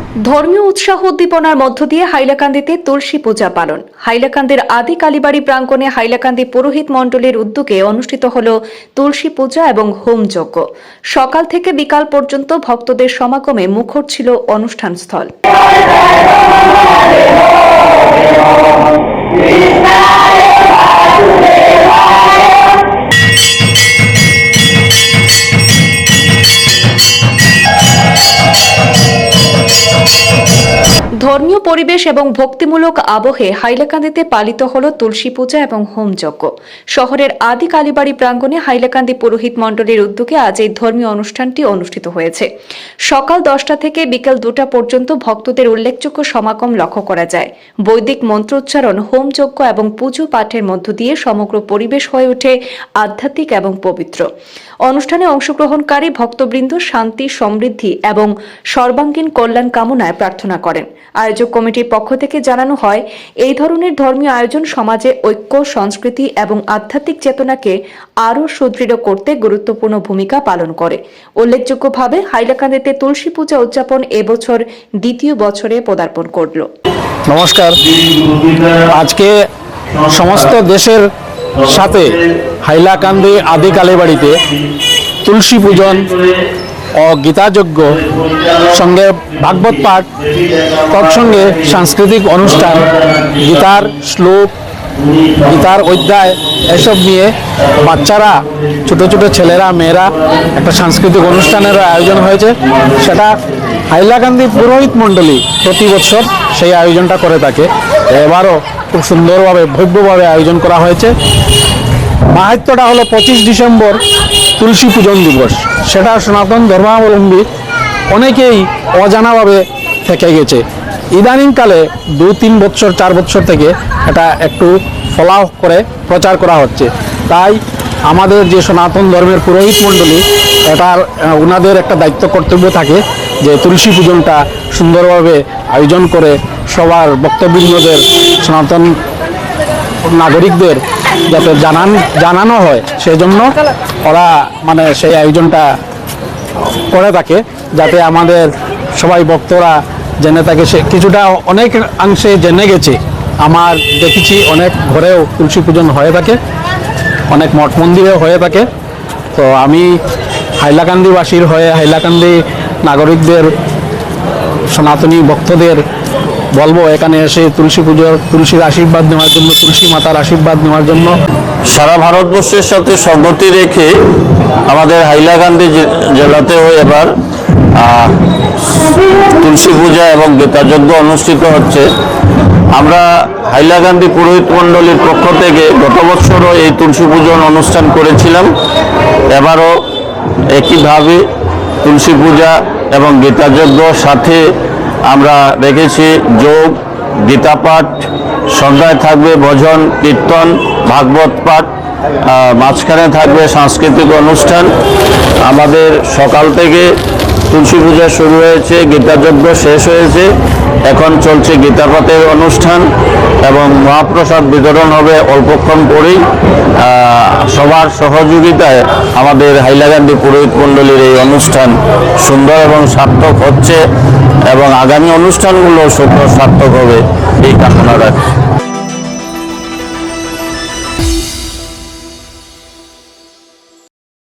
ধর্মীয় উৎসাহ উদ্দীপনার মধ্য দিয়ে হাইলাকান্দিতে তুলসী পূজা পালন। হাইলাকান্দির আদি কালীবাড়ি প্রাঙ্গণে হাইলাকান্দি পুরোহিত মণ্ডলীর উদ্যোগে অনুষ্ঠিত হল তুলসী পূজা এবং হোমযজ্ঞ। সকাল থেকে বিকাল পর্যন্ত ভক্তদের সমাগমে মুখর ছিল অনুষ্ঠানস্থল। ধর্মীয় পরিবেশ এবং ভক্তিমূলক আবহে হাইলাকান্দিতে পালিত হল তুলসী পূজা এবং হোমযজ্ঞ। শহরের আদি কালীবাড়ি প্রাঙ্গণে হাইলাকান্দি পুরোহিত মণ্ডলীর উদ্যোগে আজ এই ধর্মীয় অনুষ্ঠানটি অনুষ্ঠিত হয়েছে। সকাল 10টা থেকে বিকেল 2টা পর্যন্ত ভক্তদের উল্লেখযোগ্য সমাগম লক্ষ্য করা যায়। বৈদিক মন্ত্রোচ্চারণ, হোমযজ্ঞ এবং পুজো পাঠের মধ্য দিয়ে সমগ্র পরিবেশ হয়ে ওঠে আধ্যাত্মিক এবং পবিত্র। অনুষ্ঠানে অংশগ্রহণকারী ভক্তবৃন্দ শান্তি, সমৃদ্ধি এবং সর্বাঙ্গীন কল্যাণ কামনায় প্রার্থনা করেন। আয়োজক কমিটির পক্ষ থেকে জানানো হয়, এই ধরনের ধর্মীয় আয়োজন সমাজে ঐক্য, সংস্কৃতি এবং আধ্যাত্মিক চেতনাকে আরও সুদৃঢ় করতে গুরুত্বপূর্ণ ভূমিকা পালন করে। উল্লেখযোগ্যভাবে হাইলাকান্দিতে তুলসী পূজা উদযাপন এবছর দ্বিতীয় বছরে পদার্পণ করল। নমস্কার। আজকে সমস্ত দেশের সাথে হাইলাকান্দি আদি কালীবাড়িতে তুলসী পূজন ও গীতাযজ্ঞ সঙ্গে ভাগবত পাঠ, তৎসঙ্গে সাংস্কৃতিক অনুষ্ঠান, গীতার শ্লোক, গীতার অধ্যায় এসব নিয়ে বাচ্চারা, ছোট ছোট ছেলেরা, মেয়েরা একটা সাংস্কৃতিক অনুষ্ঠানের আয়োজন হয়েছে। সেটা হাইলাকান্দি পুরোহিত মণ্ডলী প্রতি বছর সেই আয়োজনটা করে থাকে। এবারও খুব সুন্দরভাবে, ভব্যভাবে আয়োজন করা হয়েছে। মাহাত্ম্যটা হলো 25 ডিসেম্বর তুলসী পূজন দিবস। সেটা সনাতন ধর্মাবলম্বী অনেকেই অজানাভাবে থেকে গেছে। ইদানিংকালে 2-3 বছর 4 বছর থেকে এটা একটু ফলাও করে প্রচার করা হচ্ছে। তাই আমাদের যে সনাতন ধর্মের পুরোহিত মণ্ডলী, এটার ওনাদের একটা দায়িত্ব, কর্তব্য থাকে যে তুলসী পূজনটা সুন্দরভাবে আয়োজন করে সবার ভক্তবৃন্দদের, সনাতন নাগরিকদের যাতে জানানো হয়, সেই জন্য ওরা সেই আয়োজনটা করে থাকে, যাতে আমাদের সবাই ভক্তরা জেনে থাকে। সে কিছুটা অনেক অংশে জেনে গেছে। আমার দেখেছি অনেক ঘরেও তুলসী পূজন হয়ে থাকে, অনেক মঠ মন্দিরেও হয়ে থাকে। তো আমি হাইলাকান্দিবাসীর হয়ে হাইলাকান্দি নাগরিকদের, সনাতনী ভক্তদের বলবো, এখানে এসে তুলসী পুজোর, তুলসীর আশীর্বাদ নেওয়ার জন্য, তুলসী মাতার আশীর্বাদ নেওয়ার জন্য। সারা ভারতবর্ষের সাথে সংগতি রেখে আমাদের হাইলাকান্দি জেলাতেও এবার তুলসী পূজা এবং গীতাযজ্ঞ অনুষ্ঠিত হচ্ছে। আমরা হাইলাকান্দি পুরোহিত মণ্ডলীর পক্ষ থেকে গত বছরও এই তুলসী পূজন অনুষ্ঠান করেছিলাম। এবারও একইভাবে তুলসী পূজা এবং গীতাযজ্ঞ সাথে আমরা রেখেছি যোগ, গীতা পাঠ, সন্ধ্যায় থাকবে ভজন, কীর্তন, ভাগবত পাঠ, মাঝখানে থাকবে সাংস্কৃতিক অনুষ্ঠান। আমাদের সকাল থেকে তুলসী পূজা শুরু হয়েছে, গীতাযজ্ঞ শেষ হয়েছে, এখন চলছে গীতা পাঠের অনুষ্ঠান এবং মহাপ্রসাদ বিতরণ হবে অল্পক্ষণ পরেই। সবার সহযোগিতায় আমাদের হাইলাকান্দি পুরোহিত মণ্ডলীর এই অনুষ্ঠান সুন্দর এবং সার্থক হচ্ছে এবং আগামী অনুষ্ঠানগুলো সুন্দর সার্থক হবে, এই কামনা রাখি।